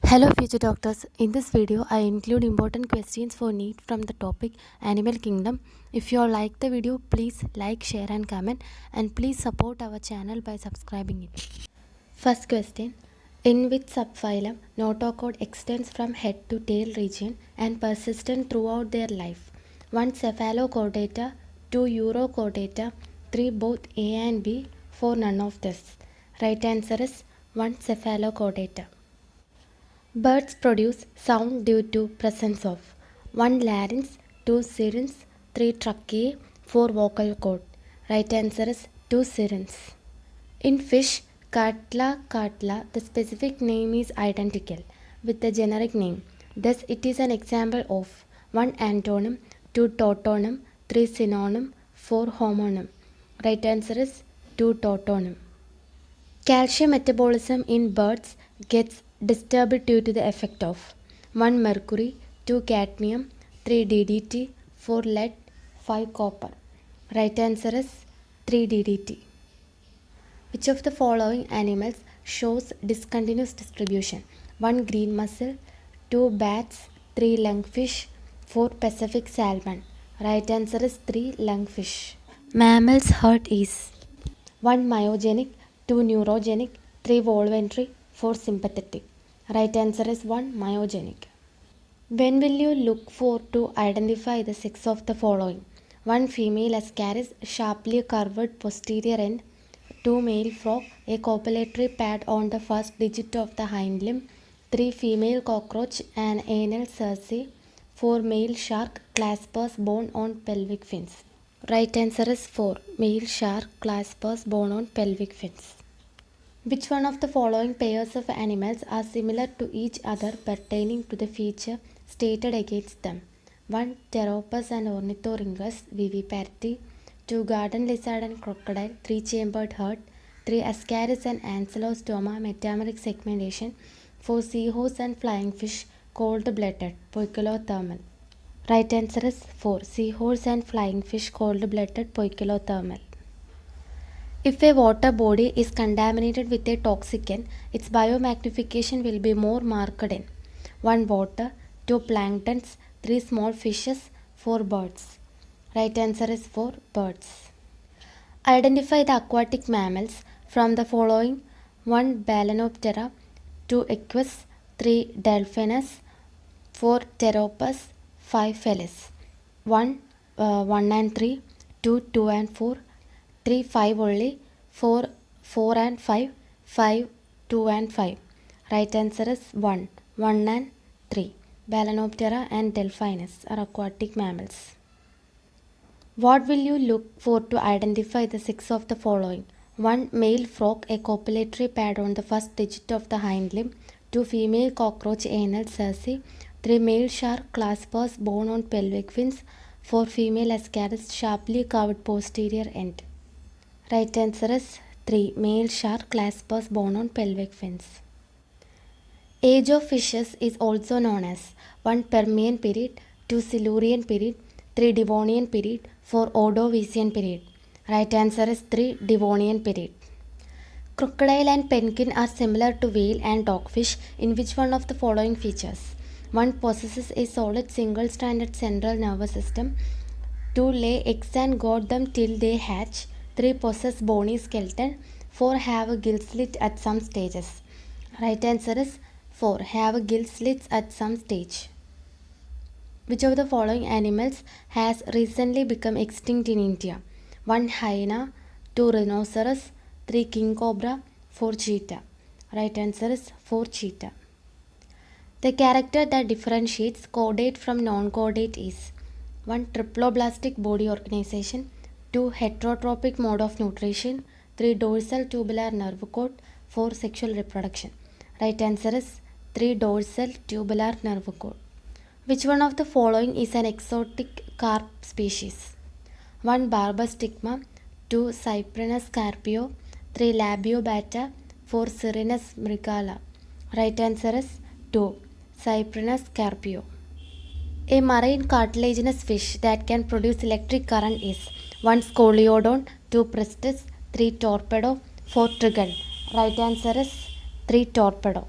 Hello future doctors. In this video I include important questions for NEET from the topic Animal Kingdom. If you all like the video, please like, share and comment, and please support our channel by subscribing it. First question. In which subphylum notochord extends from head to tail region and persistent throughout their life? 1. Cephalochordata, 2. Urochordata, 3. Both A and B, 4. None of this. Right answer is 1. Cephalochordata. Birds produce sound due to presence of 1. Larynx, 2. syrinx, 3. Tracheae, 4. Vocal cord. Right answer is 2. syrinx. In fish, Catla, the specific name is identical with the generic name. Thus, it is an example of 1. Antonym, 2. Tautonym, 3. synonym, 4. homonym. Right answer is 2. Tautonym. Calcium metabolism in birds gets disturbed due to the effect of 1. Mercury, 2. cadmium, 3. DDT, 4. lead, 5. copper. Right answer is 3. DDT. Which of the following animals shows discontinuous distribution? 1. Green mussel, 2. Bats, 3. lungfish, 4. Pacific salmon. Right answer is 3. Lungfish. Mammals' heart is 1. Myogenic, 2. neurogenic, 3. voluntary, 4. sympathetic. Right answer is 1. Myogenic. When will you look for to identify the sex of the following? 1. Female ascaris, sharply curved posterior end. 2. Male frog, a copulatory pad on the first digit of the hind limb. 3. Female cockroach, an anal cerci. 4. Male shark, claspers bone on pelvic fins. Right answer is 4. Male shark, claspers bone on pelvic fins. Which one of the following pairs of animals are similar to each other pertaining to the feature stated against them? 1. Pteropus and Ornithorhynchus viviparity. 2. Garden lizard and crocodile, 3. chambered heart. 3. Ascaris and ancylostoma metameric segmentation. 4. Seahorse and flying fish, cold-blooded, poikilothermal. Right answer is 4. Seahorse and flying fish, cold-blooded, poikilothermal. If a water body is contaminated with a toxicant, its biomagnification will be more marked in 1. Water, 2. Planktons, 3. Small fishes, 4. Birds. Right answer is 4. Birds. Identify the aquatic mammals from the following: 1. Balanoptera, 2. Equus, 3. Delphinus, 4. Pteropus, 5. Felis. 1. 1 and 3, 2. 2 and 4, 3. 5 only, 4. 4 and 5, 5. 2 and 5. Right answer is 1. 1 and 3. Balanoptera and Delphinus are aquatic mammals. What will you look for to identify the sex of the following? 1. Male frog, a copulatory pad on the first digit of the hind limb. 2. Female cockroach, anal cerci. 3. Male shark, claspers bone on pelvic fins. 4. Female ascaris, sharply curved posterior end. Right answer is 3. Male shark, claspers bone on pelvic fins. Age of fishes is also known as 1. Permian period, 2. Silurian period, 3. Devonian period, 4. Ordovician period. Right answer is 3. Devonian period. Crocodile and penguin are similar to whale and dogfish in which one of the following features? 1. Possesses a solid single-stranded central nervous system. 2. Lay eggs and guard them till they hatch. 3. Possess bony skeleton. 4. Have a gill slit at some stages. Right answer is 4. Have a gill slits at some stage. Which of the following animals has recently become extinct in India? 1. Hyena, 2. Rhinoceros, 3. King cobra, 4. cheetah. Right answer is 4. cheetah. The character that differentiates chordate from non-chordate is 1. Triploblastic body organization, 2. Heterotrophic mode of nutrition, 3. Dorsal tubular nerve cord, 4. Sexual reproduction. Right answer is 3. Dorsal tubular nerve cord. Which one of the following is an exotic carp species? 1. Barbastigma, 2. Cyprinus carpio, 3. Labiobata, 4. Syrinus mrigala. Right answer is 2. Cyprinus carpio. A marine cartilaginous fish that can produce electric current is 1. Scoliodon, 2. Pristis, 3. Torpedo, 4. Trigon. Right answer is 3. Torpedo.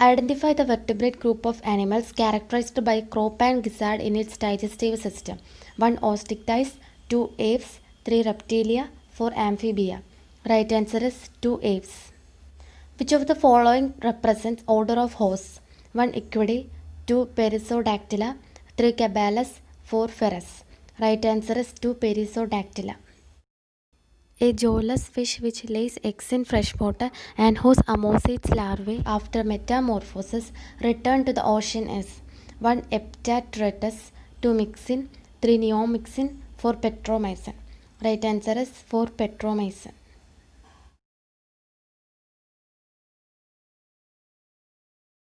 Identify the vertebrate group of animals characterized by crop and gizzard in its digestive system. 1. Osteichthyes, 2. Aves, 3. Reptilia, 4. Amphibia. Right answer is 2. Aves. Which of the following represents order of horse? 1. Equidae, 2. Perissodactyla, 3. Cabalus, 4. Feras. Right answer is 2. Perissodactyla. A jawless fish which lays eggs in freshwater and whose ammosates larvae after metamorphosis return to the ocean is 1. Eptatretus, 2. Myxin, 3. Neomyxin, 4. Petromycin. Right answer is 4. Petromycin.